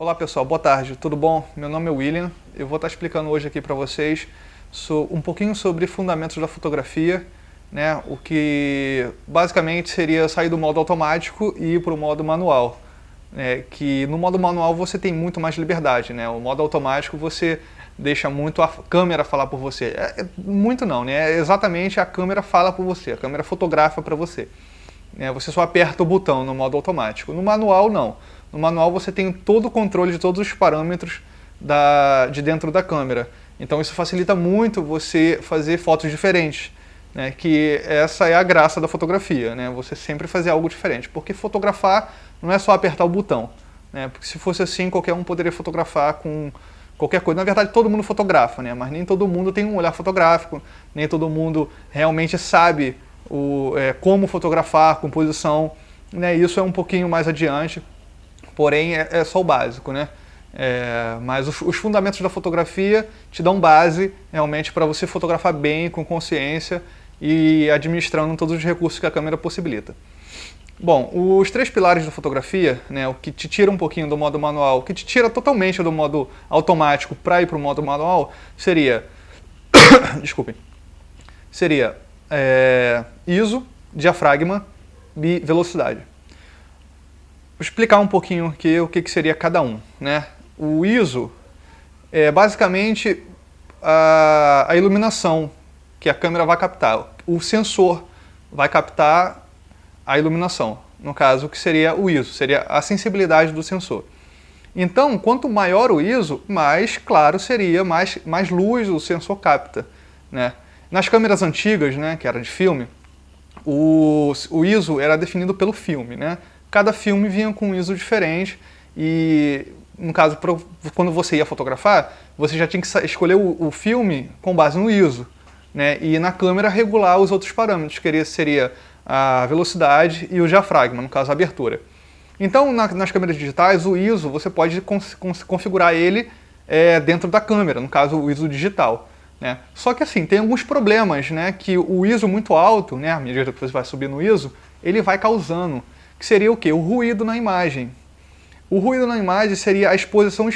Olá pessoal, boa tarde, tudo bom? Meu nome é William, eu vou estar explicando hoje aqui para vocês um pouquinho sobre fundamentos da fotografia, né? O que basicamente seria sair do modo automático e ir para o modo manual, né? Que no modo manual você tem muito mais liberdade, né? O modo automático você deixa muito a câmera falar por você, muito não, né? Exatamente a câmera fala por você, a câmera fotografa para você. Você só aperta o botão no modo automático. No manual, não. No manual você tem todo o controle de todos os parâmetros de dentro da câmera. Então isso facilita muito você fazer fotos diferentes, né? Que essa é a graça da fotografia, né? Você sempre fazer algo diferente. Porque fotografar não é só apertar o botão, né? Porque se fosse assim, qualquer um poderia fotografar com qualquer coisa. Na verdade, todo mundo fotografa, né? Mas nem todo mundo tem um olhar fotográfico, nem todo mundo realmente sabe como fotografar, composição, né? Isso é um pouquinho mais adiante, porém é só o básico, né? Mas os fundamentos da fotografia te dão base realmente para você fotografar bem, com consciência e administrando todos os recursos que a câmera possibilita. Bom, os três pilares da fotografia, né, o que te tira um pouquinho do modo manual, o que te tira totalmente do modo automático para ir para o modo manual, seria desculpem, seria ISO, diafragma e velocidade. Vou explicar um pouquinho aqui o que seria cada um, né? O ISO é basicamente a iluminação que a câmera vai captar. O sensor vai captar a iluminação. No caso, o que seria o ISO? Seria a sensibilidade do sensor. Então, quanto maior o ISO, mais claro seria, mais luz o sensor capta, né? Nas câmeras antigas, né, que era de filme, o ISO era definido pelo filme, né? Cada filme vinha com um ISO diferente e, no caso, quando você ia fotografar, você já tinha que escolher o filme com base no ISO, né? E na câmera regular os outros parâmetros, que seria a velocidade e o diafragma, no caso a abertura. Então, nas câmeras digitais, o ISO você pode configurar ele dentro da câmera, no caso o ISO digital. Né? Só que assim, tem alguns problemas, né, que o ISO muito alto, né, à medida que você vai subir no ISO, ele vai causando, que seria o quê? O ruído na imagem. O ruído na imagem seria a exposição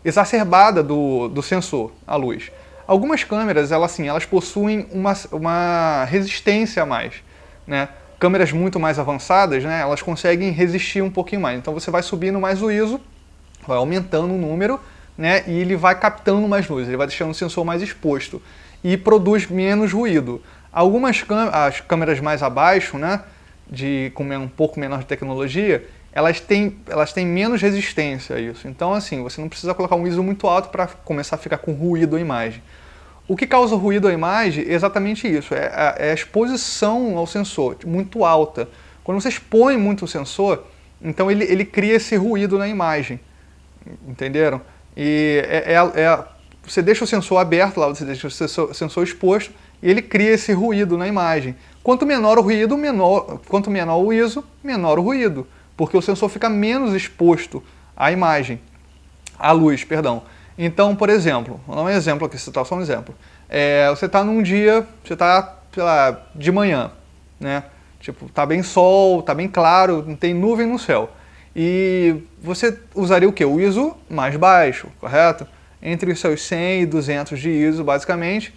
exacerbada do sensor à luz. Algumas câmeras, elas possuem uma resistência a mais, né? Câmeras muito mais avançadas, né, elas conseguem resistir um pouquinho mais. Então você vai subindo mais o ISO, vai aumentando o número, né, e ele vai captando mais luz, ele vai deixando o sensor mais exposto e produz menos ruído. Algumas as câmeras mais abaixo, né, com um pouco menor de tecnologia, elas têm menos resistência a isso. Então, assim, você não precisa colocar um ISO muito alto para começar a ficar com ruído a imagem. O que causa ruído à imagem é exatamente isso, é a exposição ao sensor muito alta. Quando você expõe muito o sensor, então ele cria esse ruído na imagem, entenderam? E você deixa o sensor aberto lá, você deixa o sensor exposto e ele cria esse ruído na imagem. Quanto menor o ruído, quanto menor o ISO, menor o ruído, porque o sensor fica menos exposto à imagem, à luz, perdão. Então, por exemplo, vou dar um exemplo aqui, só um exemplo. Você está num dia, você está, sei lá, de manhã, né? Tipo, tá bem sol, tá bem claro, não tem nuvem no céu. E você usaria o quê? O ISO mais baixo, correto? Entre os seus 100 e 200 de ISO, basicamente,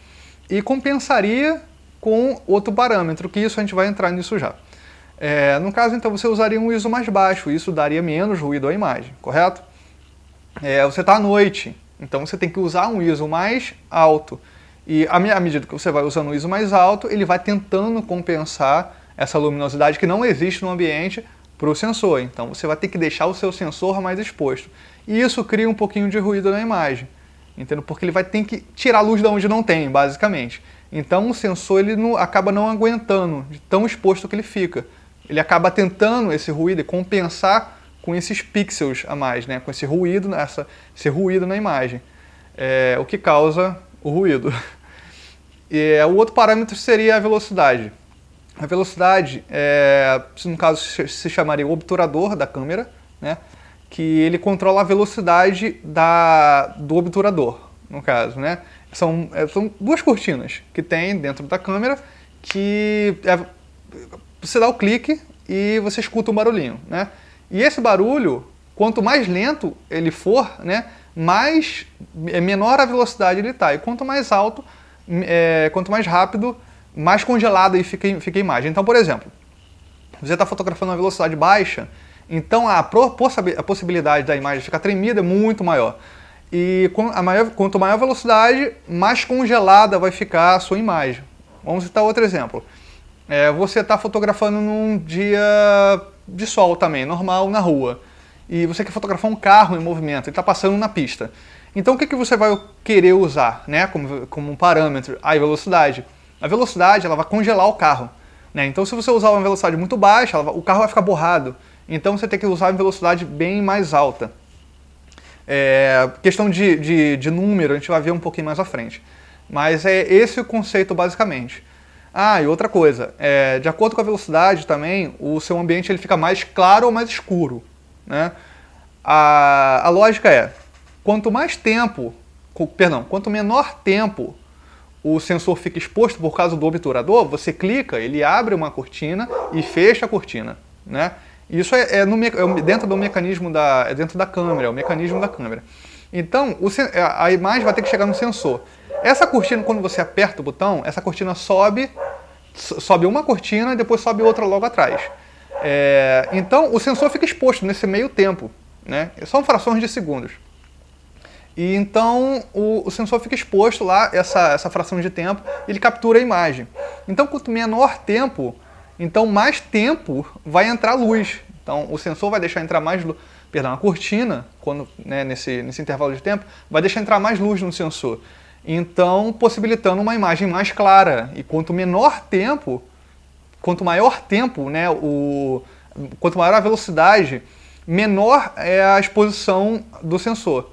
e compensaria com outro parâmetro, que isso a gente vai entrar nisso já. No caso, então, você usaria um ISO mais baixo, isso daria menos ruído à imagem, correto? Você está à noite, então você tem que usar um ISO mais alto. E à medida que você vai usando o ISO mais alto, ele vai tentando compensar essa luminosidade que não existe no ambiente para o sensor. Então você vai ter que deixar o seu sensor mais exposto. E isso cria um pouquinho de ruído na imagem, entendeu? Porque ele vai ter que tirar a luz de onde não tem, basicamente. Então o sensor acaba não aguentando de tão exposto que ele fica. Ele acaba tentando esse ruído e compensar com esses pixels a mais, né? Com esse ruído na imagem. O que causa o ruído. O outro parâmetro seria a velocidade. A velocidade, no caso, se chamaria o obturador da câmera, né? Que ele controla a velocidade do obturador, no caso, né? São duas cortinas que tem dentro da câmera que você dá o clique e você escuta um barulhinho, né? E esse barulho quanto mais lento ele for, né, menor a velocidade ele está. E quanto mais alto, quanto mais rápido, mais congelada aí fica a imagem. Então, por exemplo, você está fotografando a velocidade baixa, então a possibilidade da imagem ficar tremida é muito maior. E quanto maior a velocidade, mais congelada vai ficar a sua imagem. Vamos citar outro exemplo. Você está fotografando num dia de sol também, normal, na rua. E você quer fotografar um carro em movimento, ele está passando na pista. Então o que você vai querer usar, né, como um parâmetro? A velocidade. A velocidade ela vai congelar o carro. Né? Então se você usar uma velocidade muito baixa, o carro vai ficar borrado. Então você tem que usar uma velocidade bem mais alta. Questão de número, a gente vai ver um pouquinho mais à frente. Mas é esse o conceito basicamente. E outra coisa, de acordo com a velocidade também, o seu ambiente ele fica mais claro ou mais escuro. Né? A lógica é, quanto menor tempo o sensor fica exposto por causa do obturador, você clica, ele abre uma cortina e fecha a cortina. Né? Isso é dentro do mecanismo dentro da câmera, é o mecanismo da câmera. Então, a imagem vai ter que chegar no sensor. Essa cortina, quando você aperta o botão, essa cortina sobe uma cortina e depois sobe outra logo atrás. Então, o sensor fica exposto nesse meio tempo. Né? São frações de segundos. E então, o sensor fica exposto lá, essa fração de tempo, ele captura a imagem. Então, quanto menor tempo, então mais tempo vai entrar luz. Então, o sensor vai deixar entrar mais luz. Perdão, a cortina, nesse intervalo de tempo, vai deixar entrar mais luz no sensor. Então, possibilitando uma imagem mais clara. E quanto maior tempo, né, quanto maior a velocidade, menor é a exposição do sensor.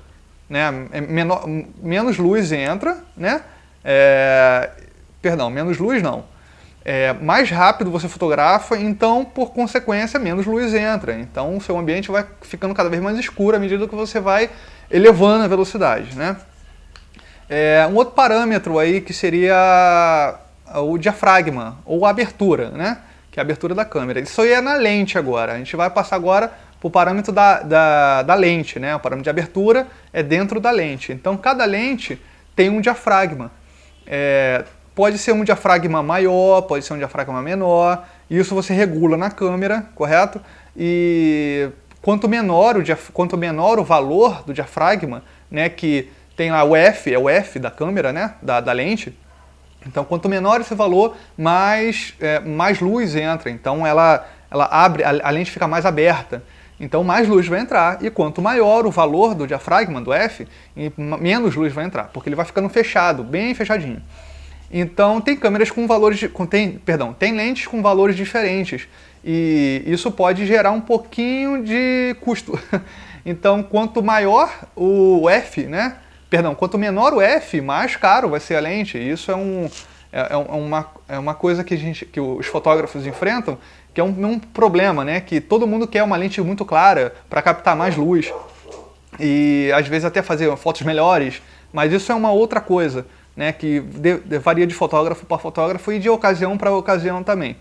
Né? Menos luz entra, né? Menos luz não. Mais rápido você fotografa, então, por consequência, menos luz entra. Então, o seu ambiente vai ficando cada vez mais escuro à medida que você vai elevando a velocidade. Né? Um outro parâmetro aí que seria o diafragma, ou a abertura, né? Que é a abertura da câmera. Isso aí é na lente agora. A gente vai passar agora para o parâmetro da lente. Né? O parâmetro de abertura é dentro da lente. Então, cada lente tem um diafragma. Pode ser um diafragma maior, pode ser um diafragma menor. Isso você regula na câmera, correto? E quanto menor o valor do diafragma, né, que tem lá o F, é o F da câmera, né, da lente. Então, quanto menor esse valor, mais luz entra. Então, ela abre, a lente fica mais aberta. Então, mais luz vai entrar. E quanto maior o valor do diafragma, do F, menos luz vai entrar, porque ele vai ficando fechado, bem fechadinho. Então, tem câmeras com valores... tem lentes com valores diferentes. E isso pode gerar um pouquinho de custo. Então, quanto maior o F, né? Quanto menor o F, mais caro vai ser a lente. Isso é uma coisa que os fotógrafos enfrentam, que é um problema, né? Que todo mundo quer uma lente muito clara para captar mais luz. E às vezes até fazer fotos melhores. Mas isso é uma outra coisa, né, que varia de fotógrafo para fotógrafo e de ocasião para ocasião também.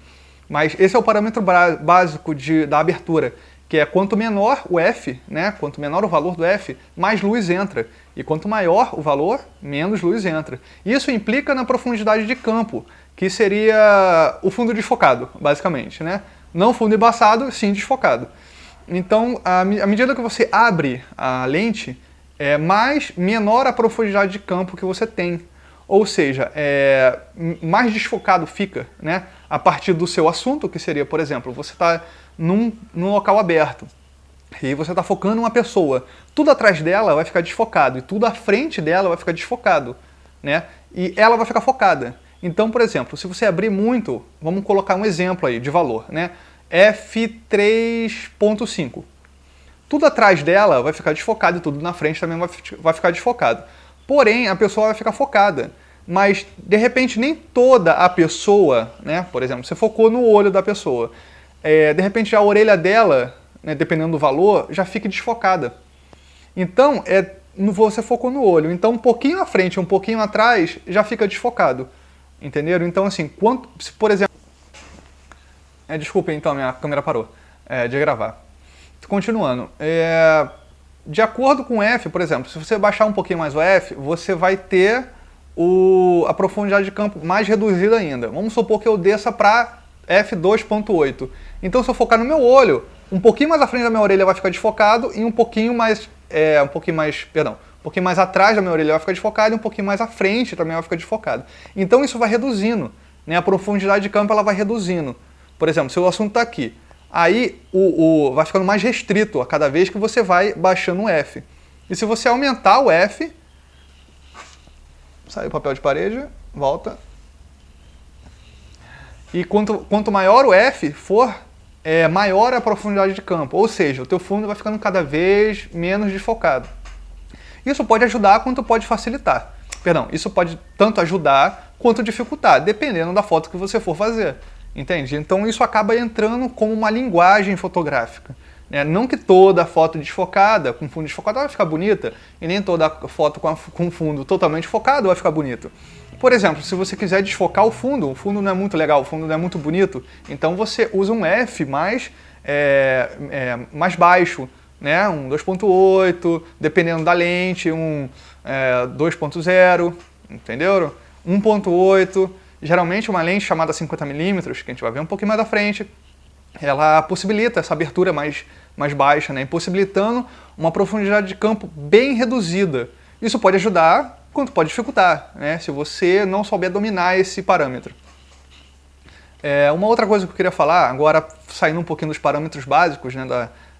Mas esse é o parâmetro básico da abertura, que é quanto menor o F, né, quanto menor o valor do F, mais luz entra. E quanto maior o valor, menos luz entra. Isso implica na profundidade de campo, que seria o fundo desfocado, basicamente. Né? Não fundo embaçado, sim desfocado. Então, à medida que você abre a lente, menor a profundidade de campo que você tem. Ou seja, mais desfocado fica, né? A partir do seu assunto, que seria, por exemplo, você está num local aberto e você está focando uma pessoa. Tudo atrás dela vai ficar desfocado e tudo à frente dela vai ficar desfocado. Né? E ela vai ficar focada. Então, por exemplo, se você abrir muito, vamos colocar um exemplo aí de valor, né? F3.5. Tudo atrás dela vai ficar desfocado e tudo na frente também vai ficar desfocado. Porém, a pessoa vai ficar focada. Mas, de repente, nem toda a pessoa, né? Por exemplo, você focou no olho da pessoa. De repente, a orelha dela, né, dependendo do valor, já fica desfocada. Então, você focou no olho. Então, um pouquinho à frente, um pouquinho atrás, já fica desfocado. Entenderam? Então, assim, por exemplo... desculpa, então, minha câmera parou de gravar. Continuando, de acordo com o F, por exemplo, se você baixar um pouquinho mais o F, você vai ter a profundidade de campo mais reduzida ainda. Vamos supor que eu desça para f2.8. Então, se eu focar no meu olho, um pouquinho mais à frente da minha orelha vai ficar desfocado e um pouquinho mais atrás da minha orelha vai ficar desfocado e um pouquinho mais à frente também vai ficar desfocado. Então, isso vai reduzindo, né? A profundidade de campo ela vai reduzindo. Por exemplo, se o assunto está aqui, aí vai ficando mais restrito a cada vez que você vai baixando o F. E se você aumentar o F, sai o papel de parede, volta. E quanto maior o F for, maior a profundidade de campo. Ou seja, o teu fundo vai ficando cada vez menos desfocado. Isso pode ajudar quanto pode facilitar. Perdão, isso pode tanto ajudar quanto dificultar, dependendo da foto que você for fazer. Entende? Então isso acaba entrando como uma linguagem fotográfica. Não que toda foto desfocada, com fundo desfocado, vai ficar bonita, e nem toda foto com fundo totalmente focado vai ficar bonito. Por exemplo, se você quiser desfocar o fundo não é muito legal, o fundo não é muito bonito, então você usa um F mais baixo, né? Um 2.8, dependendo da lente, um 2.0, entendeu? 1.8, geralmente uma lente chamada 50mm, que a gente vai ver um pouquinho mais da frente, ela possibilita essa abertura mais baixa, né? Impossibilitando uma profundidade de campo bem reduzida. Isso pode ajudar, quanto pode dificultar, né? Se você não souber dominar esse parâmetro. Uma outra coisa que eu queria falar, agora saindo um pouquinho dos parâmetros básicos, né,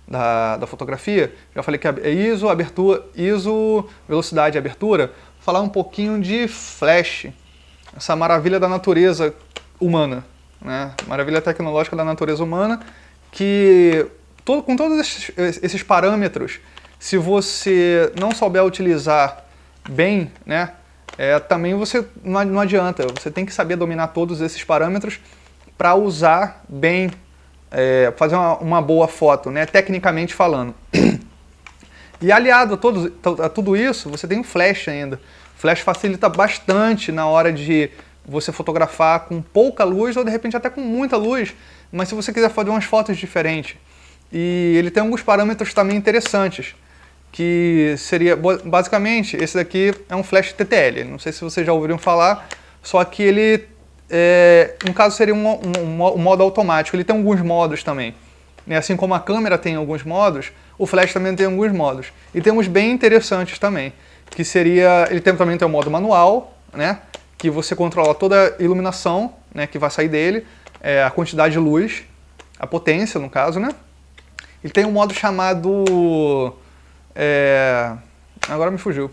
da fotografia, já falei que é ISO, velocidade e abertura, falar um pouquinho de flash, essa maravilha da natureza humana, né? Maravilha tecnológica da natureza humana, que com todos esses parâmetros, se você não souber utilizar bem, né, também você não adianta, você tem que saber dominar todos esses parâmetros para usar bem, fazer uma boa foto, né, tecnicamente falando. E aliado a tudo isso, você tem o flash ainda. O flash facilita bastante na hora de você fotografar com pouca luz ou de repente até com muita luz, mas se você quiser fazer umas fotos diferentes. E ele tem alguns parâmetros também interessantes, que seria, basicamente, esse daqui é um flash TTL, não sei se vocês já ouviram falar, só que ele, no caso seria um modo automático, ele tem alguns modos também. Assim como a câmera tem alguns modos, o flash também tem alguns modos. E tem uns bem interessantes também, que seria, ele também tem o modo manual, né, que você controla toda a iluminação, né, que vai sair dele, a quantidade de luz, a potência, no caso, né. Ele tem um modo chamado... agora me fugiu.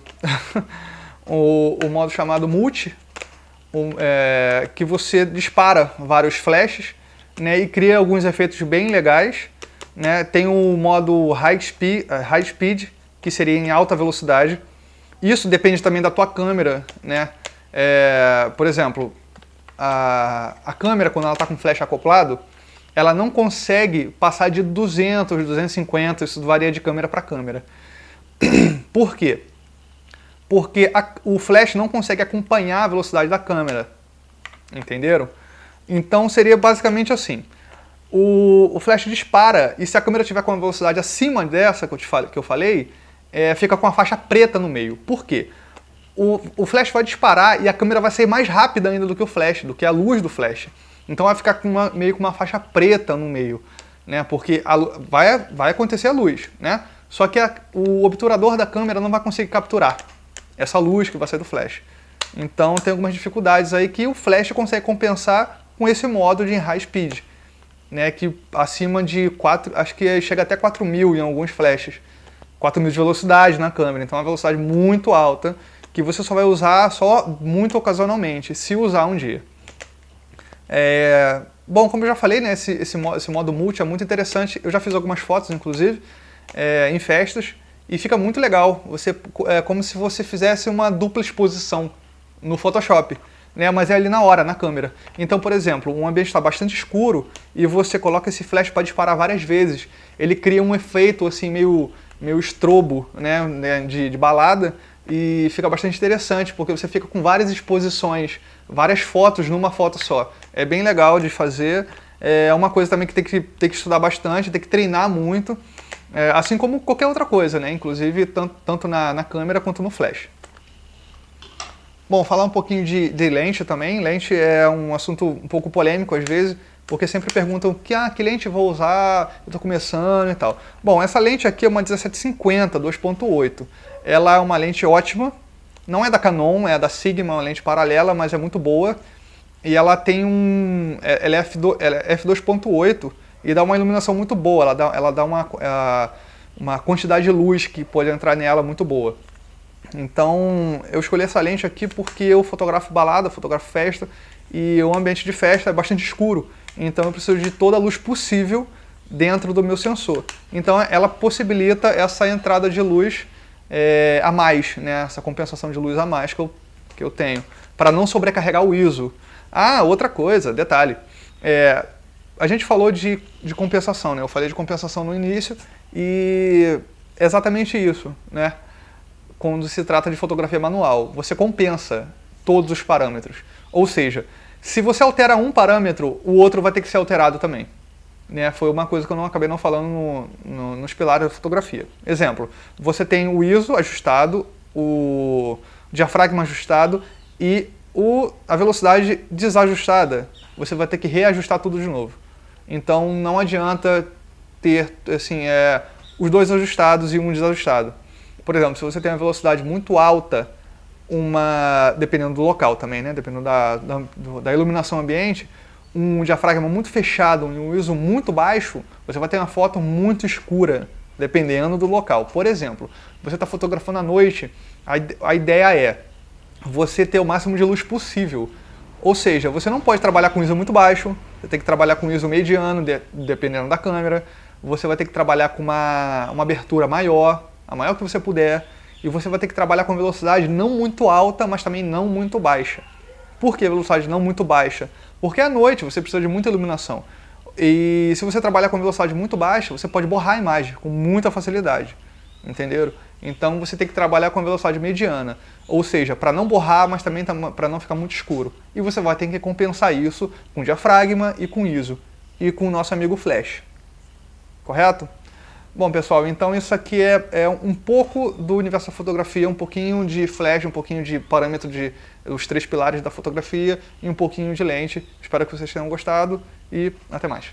o modo chamado multi, que você dispara vários flashes, né, e cria alguns efeitos bem legais. Né. Tem o modo high speed, que seria em alta velocidade. Isso depende também da tua câmera, né. Por exemplo, a câmera, quando ela está com flash acoplado, ela não consegue passar de 200, 250, isso varia de câmera para câmera. Por quê? Porque o flash não consegue acompanhar a velocidade da câmera. Entenderam? Então seria basicamente assim. O flash dispara e se a câmera estiver com uma velocidade acima dessa que eu falei, fica com a faixa preta no meio. Por quê? O flash vai disparar e a câmera vai ser mais rápida ainda do que o flash, do que a luz do flash. Então vai ficar meio com uma faixa preta no meio, né? Porque vai acontecer a luz, né? Só que o obturador da câmera não vai conseguir capturar essa luz que vai sair do flash. Então tem algumas dificuldades aí que o flash consegue compensar com esse modo de high speed, né? Que acima de 4, acho que chega até 4.000 em alguns flashes. 4.000 de velocidade na câmera, então é uma velocidade muito alta que você só vai usar muito ocasionalmente, se usar um dia. Bom, como eu já falei, né, esse modo multi é muito interessante. Eu já fiz algumas fotos, inclusive, em festas, e fica muito legal. É como se você fizesse uma dupla exposição no Photoshop, né, mas é ali na hora, na câmera. Então, por exemplo, um ambiente está bastante escuro e você coloca esse flash para disparar várias vezes. Ele cria um efeito assim meio estrobo, né, de balada, e fica bastante interessante, porque você fica com várias exposições, várias fotos numa foto só. É bem legal de fazer, é uma coisa também que tem que estudar bastante, tem que treinar muito, assim como qualquer outra coisa, né? Inclusive tanto na câmera quanto no flash. Bom, falar um pouquinho de lente também. Lente é um assunto um pouco polêmico às vezes, porque sempre perguntam que lente eu vou usar, eu estou começando e tal. Bom, essa lente aqui é uma 1750 2.8. Ela é uma lente ótima, não é da Canon, é da Sigma, uma lente paralela, mas é muito boa. E ela tem ela é f2.8 e dá uma iluminação muito boa, ela dá uma quantidade de luz que pode entrar nela muito boa. Então eu escolhi essa lente aqui porque eu fotografo balada, fotografo festa e o ambiente de festa é bastante escuro, então eu preciso de toda a luz possível dentro do meu sensor. Então ela possibilita essa entrada de luz a mais, né? Essa compensação de luz a mais que eu tenho, para não sobrecarregar o ISO. Ah, outra coisa, detalhe, a gente falou de compensação, né? Eu falei de compensação no início e é exatamente isso, né? Quando se trata de fotografia manual, você compensa todos os parâmetros. Ou seja, se você altera um parâmetro, o outro vai ter que ser alterado também. Né? Foi uma coisa que eu acabei não falando nos pilares da fotografia. Exemplo, você tem o ISO ajustado, o diafragma ajustado e a velocidade desajustada. Você vai ter que reajustar tudo de novo. Então não adianta ter assim, os dois ajustados e um desajustado. Por exemplo, se você tem uma velocidade muito alta, dependendo do local também, né? Dependendo da iluminação ambiente, um diafragma muito fechado e um ISO muito baixo, você vai ter uma foto muito escura, dependendo do local. Por exemplo, você está fotografando à noite, a ideia é você ter o máximo de luz possível. Ou seja, você não pode trabalhar com ISO muito baixo, você tem que trabalhar com ISO mediano, dependendo da câmera, você vai ter que trabalhar com uma abertura maior, a maior que você puder, e você vai ter que trabalhar com velocidade não muito alta, mas também não muito baixa. Por que velocidade não muito baixa? Porque à noite você precisa de muita iluminação. E se você trabalhar com velocidade muito baixa, você pode borrar a imagem com muita facilidade. Entenderam? Então você tem que trabalhar com a velocidade mediana. Ou seja, para não borrar, mas também para não ficar muito escuro. E você vai ter que compensar isso com diafragma e com ISO. E com o nosso amigo flash. Correto? Bom, pessoal, então isso aqui é um pouco do universo da fotografia, um pouquinho de flash, um pouquinho de parâmetro os 3 pilares da fotografia e um pouquinho de lente. Espero que vocês tenham gostado e até mais.